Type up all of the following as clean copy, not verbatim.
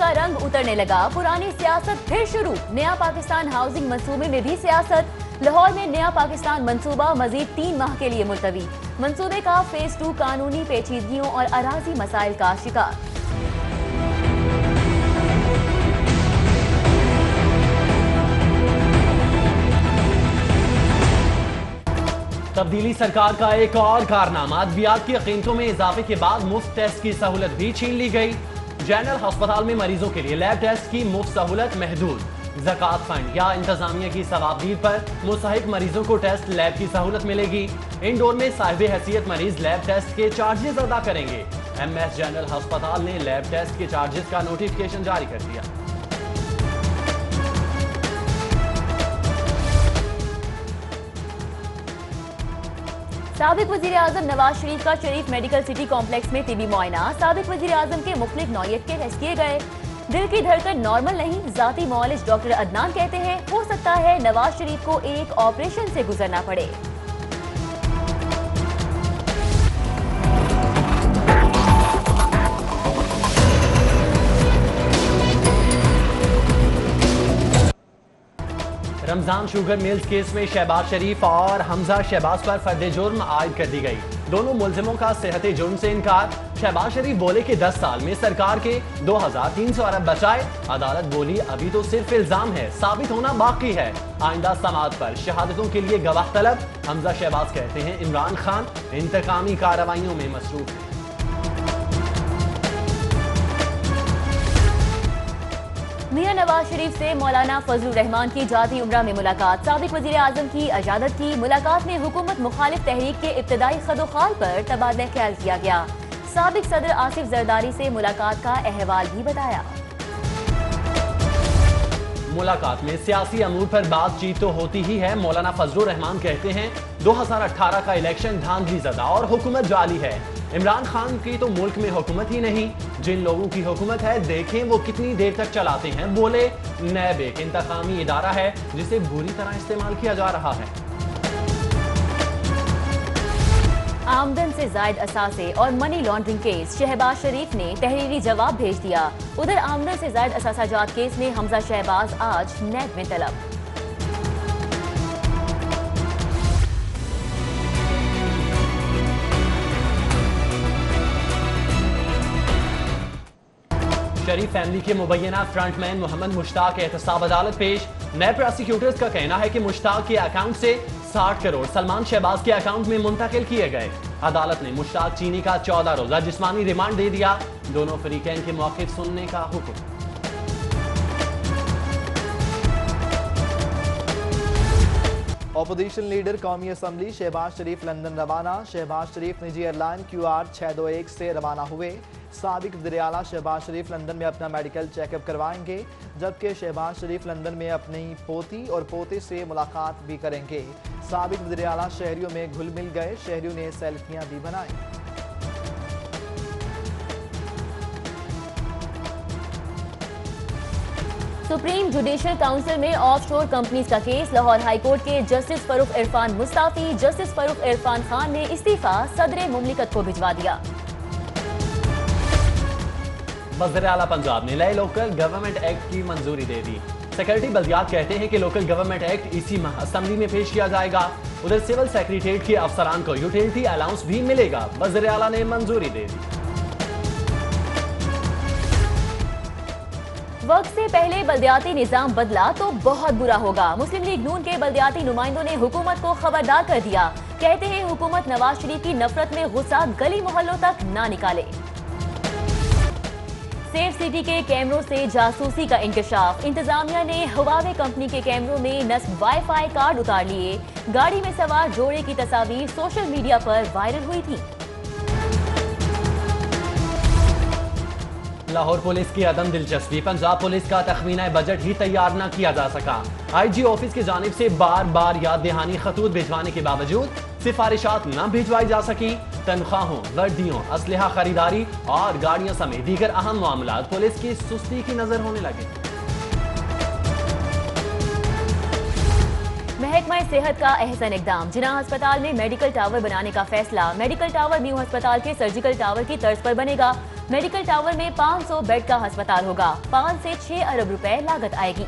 का रंग उतरने लगा, पुरानी सियासत फिर शुरू। नया पाकिस्तान हाउसिंग मंसूबे में भी सियासत। लाहौर में नया पाकिस्तान मंसूबा मजीद 3 माह के लिए मुलतवी। मंसूबे का फेज 2 कानूनी पेचीदगियों और अराजी मसाइल का शिकार। तब्दीली सरकार का एक और कारनामा, अद्वियात की कीमतों में इजाफे के बाद मुफ्त टेस्ट की सहूलत भी छीन ली गई। जनरल अस्पताल में मरीजों के लिए लैब टेस्ट की मुफ्त सहूलत महदूद। ज़कात फंड या इंतजामिया की सवाबदीद पर मुस्तहिक मरीजों को टेस्ट लैब की सहूलत मिलेगी। इंडोर में साहिब हैसियत मरीज लैब टेस्ट के चार्जेस अदा करेंगे। MS जनरल अस्पताल ने लैब टेस्ट के चार्जेस का नोटिफिकेशन जारी कर दिया। साबिक वजीर आजम नवाज शरीफ का शरीफ मेडिकल सिटी कॉम्प्लेक्स में तिबी मुआयना। साबिक वजीर आजम के मुख्तलिफ नौयत के टेस्ट किए गए। दिल की धड़कन नॉर्मल नहीं, जाती मौलिज डॉक्टर अदनान कहते हैं हो सकता है नवाज शरीफ को एक ऑपरेशन से गुजरना पड़े। रमजान शुगर मिल्स केस में शहबाज शरीफ और हमजा शहबाज पर फर्द जुर्म आयद कर दी गई। दोनों मुलजिमों का सेहत जुर्म से इनकार। शहबाज शरीफ बोले कि 10 साल में सरकार के 2300 अरब बचाए। अदालत बोली अभी तो सिर्फ इल्जाम है, साबित होना बाकी है। आइंदा समाअत पर शहादतों के लिए गवाह तलब। हमजा शहबाज कहते हैं इमरान खान इंतकामी कार्रवाइयों में मसरूफ है। मियां नवाज शरीफ से मौलाना फजलुर रहमान की जाती उम्रा में मुलाकात। साबिक वजीर आजम की इजाजत की। मुलाकात में हुकूमत मुखालिफ तहरीक के इब्तदाई खदोखाल पर तबादला ख्याल किया गया। साबिक सदर आसिफ जरदारी से मुलाकात का अहवाल भी बताया। मुलाकात में सियासी अमूर पर बातचीत तो होती ही है। मौलाना फजलुर रहमान कहते हैं 2018 का इलेक्शन धांधली ज़दा और हुकूमत जाली है। इमरान खान की तो मुल्क में हुकूमत ही नहीं, जिन लोगों की हुकूमत है देखें वो कितनी देर तक चलाते हैं। बोले नैब एक इंतकामी इदारा है जिसे बुरी तरह इस्तेमाल किया जा रहा है। आमदन से जायद असासे और मनी लॉन्ड्रिंग केस, शहबाज शरीफ ने तहरीरी जवाब भेज दिया। उधर आमदन से जायद असासाजात केस में हमजा शहबाज आज नैब में तलब। शरीफ फैमिली के मुबैना फ्रंटमैन मोहम्मद मुश्ताक एहतसाब अदालत पेश। नए प्रोसिक्यूटर्स का कहना है कि मुश्ताक के अकाउंट से 60 करोड़ सलमान शहबाज के अकाउंट में मुंतकिल किए गए। अदालत ने मुश्ताक चीनी का 14 रोजा जिस्मानी रिमांड दे दिया। दोनों फरीकैन के मौक़िफ़ सुनने का हुक्म। अपोजिशन लीडर कौमी असम्बली शहबाज शरीफ लंदन रवाना। शहबाज शरीफ निजी एयरलाइन QR 621 से रवाना हुए। साबिक वज़ीर आला शहबाज शरीफ लंदन में अपना मेडिकल चेकअप करवाएंगे, जबकि शहबाज शरीफ लंदन में अपनी पोती और पोते से मुलाकात भी करेंगे। साबिक वज़ीर आला शहरियों में घुल मिल गए, शहरियों ने सेल्फियां भी बनाई। सुप्रीम जुडिशल काउंसिल में ऑफ शोर कंपनीज का केस। लाहौर हाई कोर्ट के जस्टिस फरूख इरफान मुस्ताफी। जस्टिस फरूख इरफान खान ने इस्तीफा सदर मुमलिकत को भिजवा दिया। वज़ीर आला पंजाब ने नए लोकल गवर्नमेंट एक्ट की मंजूरी दे दी। सेक्रेटरी बल्दियात कहते हैं कि लोकल गवर्नमेंट एक्ट इसी माह असेंबली में पेश किया जाएगा। उधर सिविल सेक्रेटरीट के अफसरान को यूटिलिटी अलाउंस भी मिलेगा। वज़ीर आला ने मंजूरी दे दी। वक्त से पहले बल्दियाती निजाम बदला तो बहुत बुरा होगा। मुस्लिम लीग नून के बल्दियाती नुमाइंदों ने हुकूमत को खबरदार कर दिया। कहते हैं हुकूमत नवाज शरीफ की नफरत में गुस्सा गली मोहल्लों तक ना निकाले। सेफ सिटी के कैमरों से जासूसी का इंकशाफ। इंतजामिया ने हुवावे कंपनी के कैमरों में नस्ब वाईफाई कार्ड उतार लिए। गाड़ी में सवार जोड़े की तस्वीर सोशल मीडिया पर वायरल हुई थी। लाहौर पुलिस की अदम दिलचस्पी। पंजाब पुलिस का तखमीना बजट ही तैयार न किया जा सका। IG ऑफिस की जानिब से बार बार याद दहानी खतूत भिजवाने के बावजूद सिफारिशात न भिजवाई जा सकी। तनख्वाहों, वर्दियों, असलहा खरीदारी और गाड़ियों समेत दीगर अहम मामलात पुलिस की सुस्ती की नजर होने लगे। महकमा सेहत का अहसन इकदाम। जिना अस्पताल में मेडिकल टावर बनाने का फैसला। मेडिकल टावर न्यू अस्पताल के सर्जिकल टावर की तर्ज पर बनेगा। मेडिकल टावर में 500 बेड का अस्पताल होगा। 5 से 6 अरब रुपए लागत आएगी।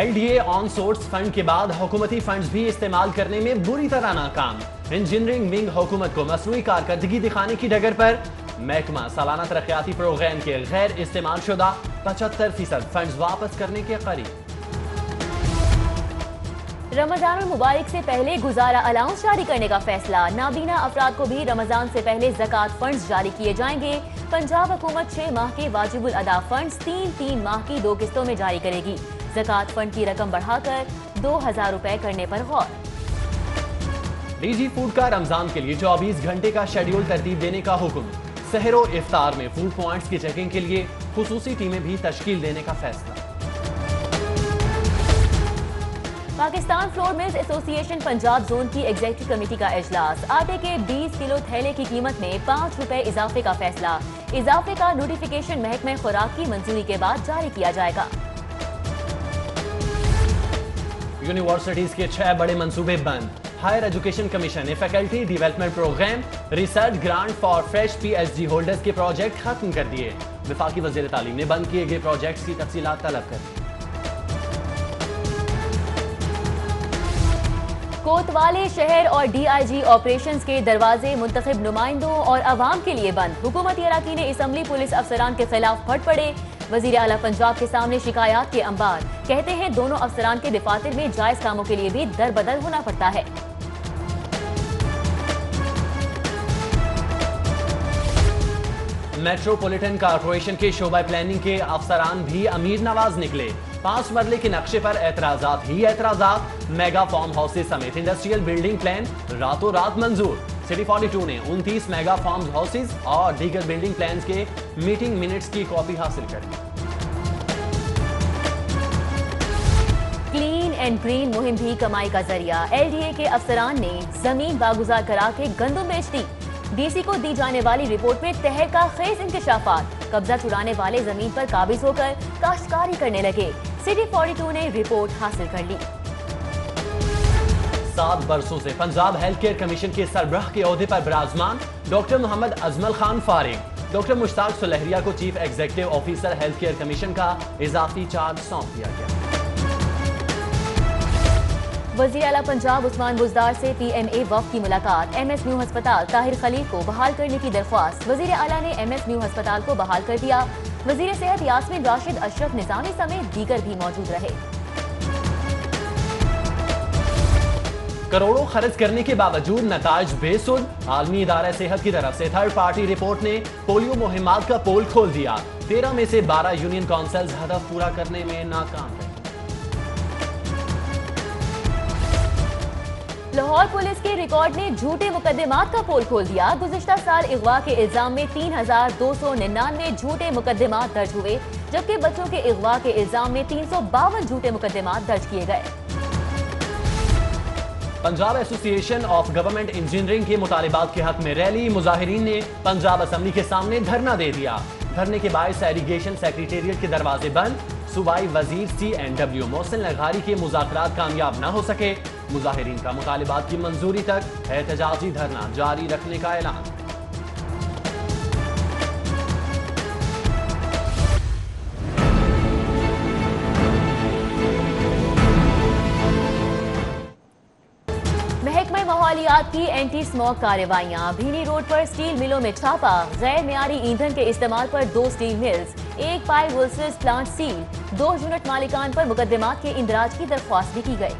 LDA ऑन सोर्स फंड के बाद हुकूमती फंड्स भी इस्तेमाल करने में बुरी तरह नाकाम। इंजीनियरिंग विंग हुकूमत को मसनूई कारकर्दगी दिखाने की डगर पर। महकमा सालाना तरक्याती प्रोग्राम के गैर इस्तेमाल शुदा 75% फंड्स वापस करने के करीब। रमजान मुबारक से पहले गुजारा अलाउंस जारी करने का फैसला। नाबीना अफराद को भी रमजान से पहले ज़कात फंड्स जारी किए जाएंगे। पंजाब हुकूमत 6 माह के वाजिबुल अदा फंड्स 3 माह की 2 किस्तों में जारी करेगी। ज़कात फंड की रकम बढ़ाकर 2000 रुपए करने पर गौर। डीजी फूड का रमजान के लिए 24 घंटे का शेड्यूल तरतीब देने का हुक्म। सहर व इफ्तार में फूड पॉइंट्स की चेकिंग के लिए खुसूसी टीमें भी तश्कील देने का फैसला। Pakistan flour mills association Punjab zone की एग्जीक्यूटिव कमेटी का इजलास। आटे के 20 किलो थैले की कीमत में 5 रुपए इजाफे का फैसला। इजाफे का नोटिफिकेशन महकमे खुराक की मंजूरी के बाद जारी किया जाएगा। यूनिवर्सिटीज के 6 बड़े मंसूबे बंद। हायर एजुकेशन कमीशन ने faculty development programme, research grant for fresh PhD holders के प्रोजेक्ट खत्म कर दिए। वफाकी वज़ीर तालीम ने बंद किए गए प्रोजेक्ट्स की तफसीलात तलब कर दी। कोतवाली शहर और DIG ऑपरेशंस के दरवाजे मुंतखब नुमाइंदों और अवाम के लिए बंद। हुकूमती अराकीन असम्बली पुलिस अफसरान के खिलाफ फट पड़े। वजीर आला पंजाब के सामने शिकायत के अंबार। कहते हैं दोनों अफसरान के दफातर में जायज कामों के लिए भी दर बदर होना पड़ता है। मेट्रोपॉलिटन कॉर्पोरेशन के शोबा प्लानिंग के अफसरान भी अमीर नवाज निकले। 5 मरले के नक्शे पर एतराजात ही एतराजात। मेगा फार्म हाउसेज समेत इंडस्ट्रियल बिल्डिंग प्लान रातों रात मंजूर। सिटी 42 ने 29 मेगा फार्म हाउसेज और दीगर बिल्डिंग प्लान के मीटिंग मिनट्स की कॉपी हासिल कर ली। क्लीन एंड ग्रीन मुहिम भी कमाई का जरिया। LDA के अफसरान ने जमीन बागुजार करा के गंदम बेच दी। DC को दी जाने वाली रिपोर्ट में तहर का खेज इंकशाफात। कब्जा छुड़ाने वाले जमीन पर काबिज होकर काश्तकारी करने लगे। सिटी 42 ने रिपोर्ट हासिल कर ली। 7 बरसों से पंजाब हेल्थ केयर कमीशन के सरबराह के ओहदे पर बिराजमान डॉक्टर मोहम्मद अजमल खान फारिग। डॉक्टर मुश्ताक सुलहरिया को chief executive officer health care commission का इजाफी चार्ज सौंप दिया गया। वज़ीर आला पंजाब उस्मान बुज़दार से PMA वफ़द की मुलाकात। MS न्यू अस्पताल ताहिर खलील को बहाल करने की दरख्वास्त। वज़ीर आला ने MS न्यू अस्पताल को बहाल कर दिया। वज़ीर सेहत यास्मीन राशिद, अशरफ निज़ामी समेत दीगर भी मौजूद रहे। करोड़ों खर्च करने के बावजूद नताइज बेसुध। आलमी इदारा सेहत की तरफ से थर्ड पार्टी रिपोर्ट ने पोलियो मुहिमात का पोल खोल दिया। 13 में से 12 यूनियन काउंसिल्स हदफ पूरा करने में नाकाम रहे। लाहौर पुलिस के रिकॉर्ड ने झूठे मुकदमात का पोल खोल दिया। गुज़िश्ता साल अगवा के इल्जाम में 3299 झूठे मुकदमात दर्ज हुए, जबकि बच्चों के अगवा के इल्जाम में 352 झूठे मुकदमात दर्ज किए गए। Punjab association of government engineering के मुतालिबात के हक में रैली। मुजाहिरीन ने पंजाब असम्बली के सामने धरना दे दिया। धरने के बायस इरिगेशन सेक्रेटेरिएट के दरवाजे बंद। सूबाई वजीर CNW मोहसिन लगारी के मुज़ाकरात कामयाब न हो सके। मुजाहिरीन का मुतालिबात की मंजूरी तक एहतजाजी धरना जारी रखने का ऐलान। महकमा माहौलियात की एंटी स्मोक कार्रवाइयां। भीनी रोड पर स्टील मिलों में छापा। गैर मियारी ईंधन के इस्तेमाल पर 2 स्टील मिल्स, 1 पाइप वुल्सेस प्लांट सील। 2 यूनिट मालिकान पर मुकदमात के इंदराज की दरख्वास्त भी की गई।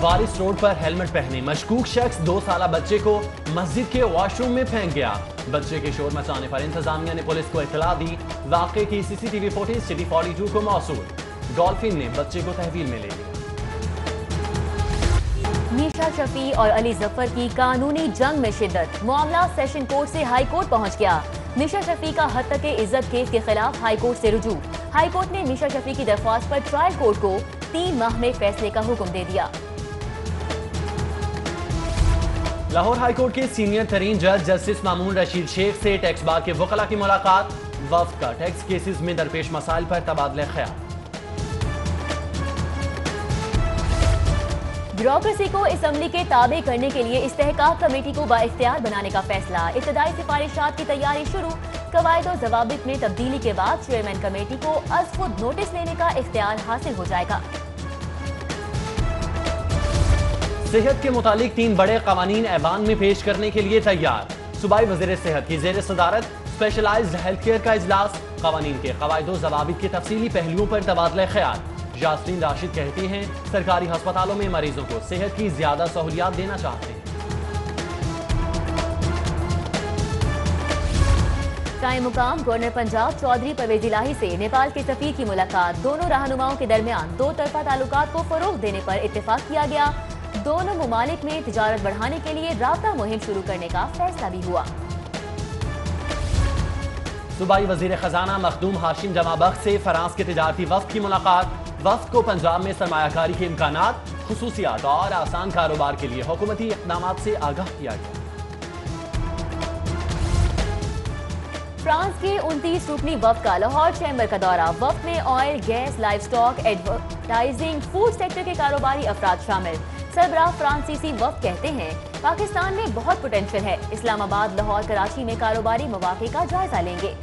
वारिस रोड पर हेलमेट पहने मशकूक शख्स 2 साला बच्चे को मस्जिद के वॉशरूम में फेंक गया। बच्चे के शोर मचाने पर इंतजामिया ने पुलिस को इत्तला दी। वाक़े की CCTV फुटेज सिटी 42 को मौसूल। डॉल्फिन ने बच्चे को तहवील में ले लिया। मीशा शफी और अली जफर की कानूनी जंग में शिद्दत। मामला सेशन कोर्ट से हाई कोर्ट पहुंच गया। मीशा शफी का हद तक इज्जत केस के खिलाफ हाई कोर्ट से रुजू। हाई कोर्ट ने मीशा शफी की दरख्वास्त पर ट्रायल कोर्ट को 3 माह में फैसले का हुक्म दे दिया। लाहौर हाई कोर्ट के सीनियर तरीन जज जस्टिस मामून रशीद शेख से टैक्स बार के वकला की मुलाकात। वफ्द का टैक्स केसेस में दरपेश मसाइल पर तबादला ख्याल। ब्यूरोक्रेसी को असम्बली के ताबे करने के लिए इस्तेहकाक कमेटी को बाइख्तियार बनाने का फैसला। इब्तदाई सिफारिशात की तैयारी शुरू। कवायद और ज़वाबित में तब्दीली के बाद चेयरमैन कमेटी को अज़ खुद नोटिस लेने का इख्तियार हासिल हो जाएगा। सेहत के मुतालिक 3 बड़े कवानीन ऐवान में पेश करने के लिए तैयार। सूबाई वज़ीर सेहत की ज़ेर सदारत स्पेशलाइज्ड हेल्थ केयर का इजलास। कवानीन के कवायद और ज़वाबित के तफसीली पहलुओं पर तबादला ख्याल। यास्मीन राशिद कहती हैं सरकारी अस्पतालों में मरीजों को सेहत की ज्यादा सहूलियात देना चाहते हैं। कायम मुकाम गवर्नर पंजाब चौधरी परवेज इलाही से नेपाल के सफीर की मुलाकात। दोनों रहनुमाओं के दरमियान 2 तरफा ताल्लुकात को फरोग देने पर इत्तेफाक किया गया। दोनों मुमालिक में तिजारत बढ़ाने के लिए राब्ता मुहिम शुरू करने का फैसला भी हुआ। सूबाई वजीर खजाना मखदूम हाशिम जमाबख्श से फ्रांस के तिजारती वफ्द की मुलाकात। वफ्द को पंजाब में सरमायाकारी के इम्कानात, खुसूसियात और आसान कारोबार के लिए हुकूमती इक़दामात से आगाह किया गया। फ्रांस के 29 रुकनी वफ्द का लाहौर चैम्बर का दौरा। वफ्द में oil, gas, live stock, advertising, food sector के कारोबारी अफराद शामिल। सरबराह फ्रांसीसी वफ्द कहते हैं पाकिस्तान में बहुत पोटेंशियल है। इस्लामाबाद, लाहौर, कराची में कारोबारी मौक़े का जायजा लेंगे।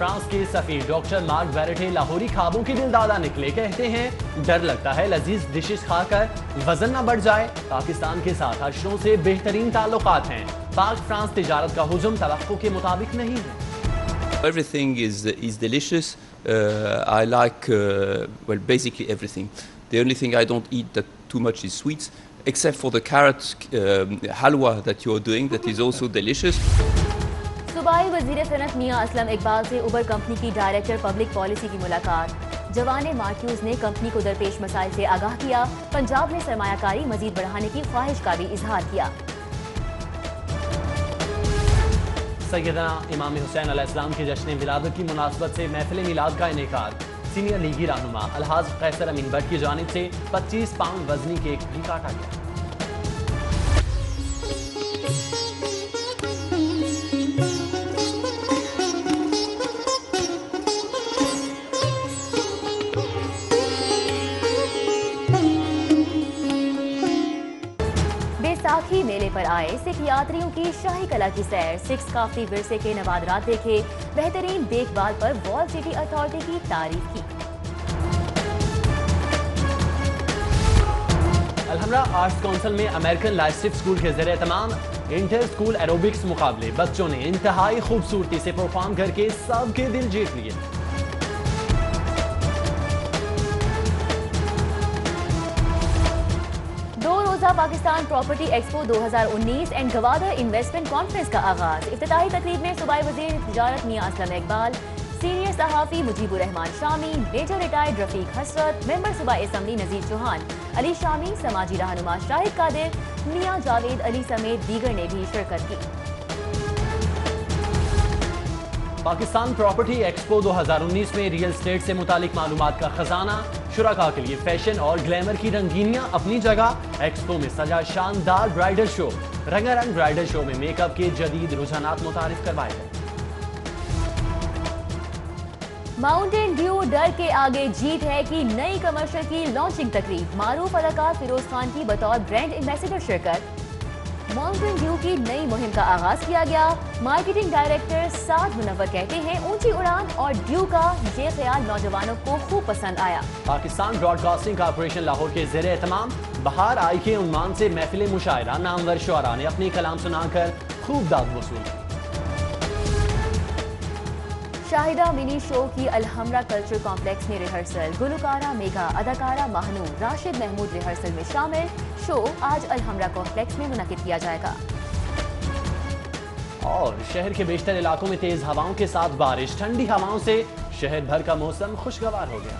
फ्रांस के सफीर डॉक्टर मार्क वेरेटे लाहौरी ख्वाबों के दिलदादा निकले। कहते हैं डर लगता है लजीज डिशेस खाकर वजन न बढ़ जाए। पाकिस्तान के साथ अशरों से बेहतरीन ताल्लुकात हैं। पाक फ्रांस तिजारत का हुजूम तवक्को के मुताबिक नहीं है। Everything is delicious. I like basically everything. The only thing I don't eat that too much is sweets, except for the carrot halwa that you're doing. That is also delicious. सूबाई वज़ीर सनत मियां असलम इकबाल से उबर कंपनी की director public policy की मुलाकात। जवान Marquess ने company को दरपेश मसाइल से आगाह किया। पंजाब में सरमायाकारी मजीद बढ़ाने की ख्वाहिश का भी इजहार किया। सैयदना इमाम हुसैन अलैहिस्सलाम के जश्न विलादत की मुनासबत से महफिल मिलाद का इनेकाद। सीनियर लीगी रहनुमा अलहाज कैसर अमीन भट्ट की जानिब से 25 पाउंड वजनी केक भी काटा गया। बैसाखी मेले पर आए सिख यात्रियों की शाही कला की सैर। सिख काफी विरसे के नवादरात देखे। बेहतरीन देखभाल पर वॉल सिटी अथॉरिटी की तारीफ की। अलहमरा आर्ट्स काउंसिल में अमेरिकन लाइफस्टिफ स्कूल के ज़रिए तमाम इंटर स्कूल एरोबिक्स मुकाबले। बच्चों ने इंतहाई खूबसूरती से परफॉर्म करके सबके दिल जीत लिए। Pakistan property expo 2019 and Gwadar investment conference का आगाज। इफ्तिताही तकरीब में सूबाई वज़ीर तिजारत मियां असलम इकबाल, सीनियर सहाफ़ी Mujibur Rahman Shami, major retired Rafiq Hasrat, member सूबाई असम्बली नज़ीर चौहान, अली शामी, समाजी रहनुमा शाहिद कादिर, मियां जावेद अली समेत दीगर ने भी शिरकत की। पाकिस्तान प्रॉपर्टी एक्सपो 2019 में रियल एस्टेट से मुतालिक मालूमात का खजाना। शुरका के लिए फैशन और ग्लैमर की रंगीनियां अपनी जगह। एक्सपो में सजा शानदार ब्राइडल शो। रंगारंग ब्राइडल शो में मेकअप के जदीद रुझानात मुतारिफ करवाए गए। माउंटेन ड्यू डर के आगे जीत है कि नई कमर्शियल की लॉन्चिंग तकरीब। मारूफ अदाकार फिरोज खान की बतौर ब्रांड एम्बेसडर शिरकत। माउंटेन ड्यू की नई मुहिम का आगाज किया गया। मार्केटिंग डायरेक्टर साद मुनव्वर कहते हैं ऊंची उड़ान और ड्यू का ये ख्याल नौजवानों को खूब पसंद आया। पाकिस्तान ब्रॉडकास्टिंग कॉर्पोरेशन लाहौर के ज़ेरे एहतमाम बहार आई के उन्वान से महफिल मुशायरा नामवर शुअरा ने अपनी कलाम सुनाकर खूब दाद वसूल की। शाहिदा मिनी शो की अलहमरा कल्चर कॉम्प्लेक्स में रिहर्सल। गुलकारा मेघा, अदाकारा महानूर, राशिद महमूद रिहर्सल में शामिल। शो आज अलहमरा कॉम्प्लेक्स में मुनक्किद किया जाएगा। और शहर के बेशतर इलाकों में तेज हवाओं के साथ बारिश। ठंडी हवाओं से शहर भर का मौसम खुशगवार हो गया।